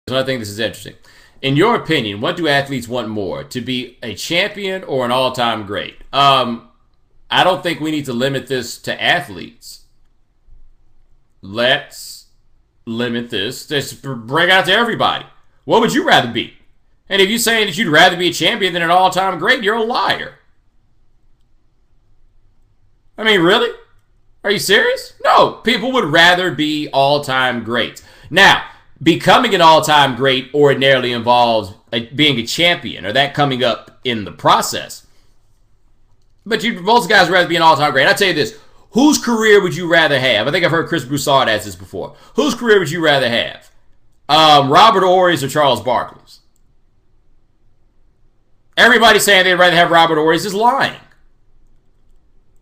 I think this is interesting. In your opinion, what do athletes want more? To be a champion or an all-time great? I don't think we need to limit this to athletes. Let's limit this. Just bring out to everybody. What would you rather be? And if you're saying that you'd rather be a champion than an all-time great, you're a liar. I mean, really? Are you serious? No, people would rather be all-time greats. Now, becoming an all-time great ordinarily involves being a champion, or that coming up in the process. But most guys would rather be an all-time great. I'll tell you this. Whose career would you rather have? I think I've heard Chris Broussard ask this before. Whose career would you rather have? Robert Horry's or Charles Barkley's? Everybody saying they'd rather have Robert Horry's is lying.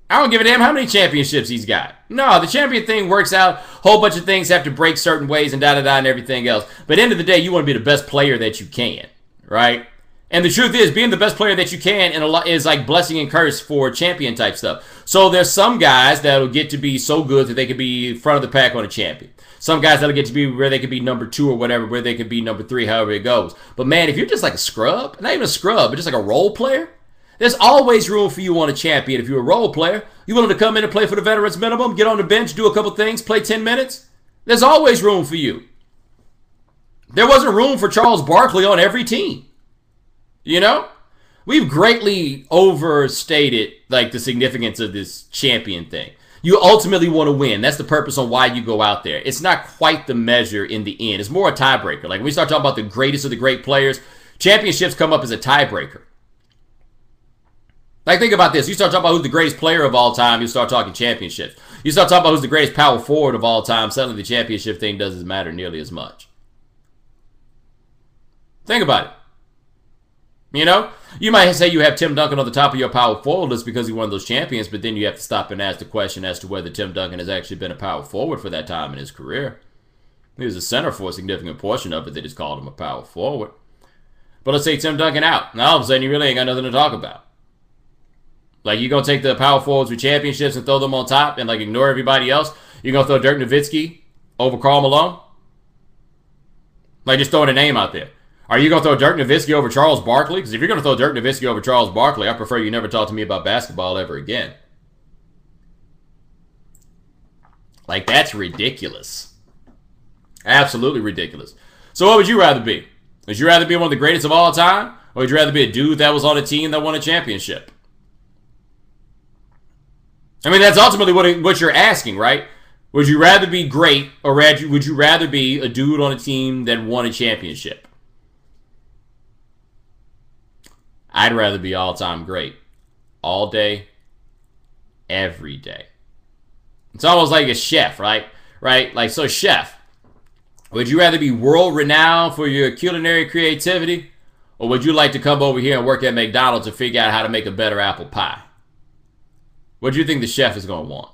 I don't give a damn how many championships he's got. No, the champion thing works out. A whole bunch of things have to break certain ways and da-da-da and everything else. But at the end of the day, you want to be the best player that you can, right? And the truth is, being the best player that you can is like blessing and curse for champion type stuff. So there's some guys that'll get to be so good that they could be front of the pack on a champion. Some guys that'll get to be where they could be number 2 or whatever, where they could be number 3, however it goes. But man, if you're just like a scrub, not even a scrub, but just like a role player, there's always room for you on a champion. If you're a role player, you willing to come in and play for the veterans minimum, get on the bench, do a couple things, play 10 minutes? There's always room for you. There wasn't room for Charles Barkley on every team. You know? We've greatly overstated like the significance of this champion thing. You ultimately want to win. That's the purpose on why you go out there. It's not quite the measure in the end. It's more a tiebreaker. Like when we start talking about the greatest of the great players, championships come up as a tiebreaker. Like, think about this. You start talking about who's the greatest player of all time, you start talking championships. You start talking about who's the greatest power forward of all time, suddenly the championship thing doesn't matter nearly as much. Think about it. You know? You might say you have Tim Duncan on the top of your power forward list because he won those champions, but then you have to stop and ask the question as to whether Tim Duncan has actually been a power forward for that time in his career. He was a center for a significant portion of it. They just called him a power forward. But let's say Tim Duncan out. Now all of a sudden you really ain't got nothing to talk about. Like, you going to take the power forwards with championships and throw them on top and, like, ignore everybody else? You going to throw Dirk Nowitzki over Karl Malone? Like, just throwing a name out there. Are you going to throw Dirk Nowitzki over Charles Barkley? Because if you're going to throw Dirk Nowitzki over Charles Barkley, I prefer you never talk to me about basketball ever again. Like, that's ridiculous. Absolutely ridiculous. So what would you rather be? Would you rather be one of the greatest of all time? Or would you rather be a dude that was on a team that won a championship? I mean, that's ultimately what you're asking, right? Would you rather be great, or would you rather be a dude on a team that won a championship? I'd rather be all-time great. All day, every day. It's almost like a chef, right? Like, so chef, would you rather be world-renowned for your culinary creativity, or would you like to come over here and work at McDonald's to figure out how to make a better apple pie? What do you think the chef is going to want?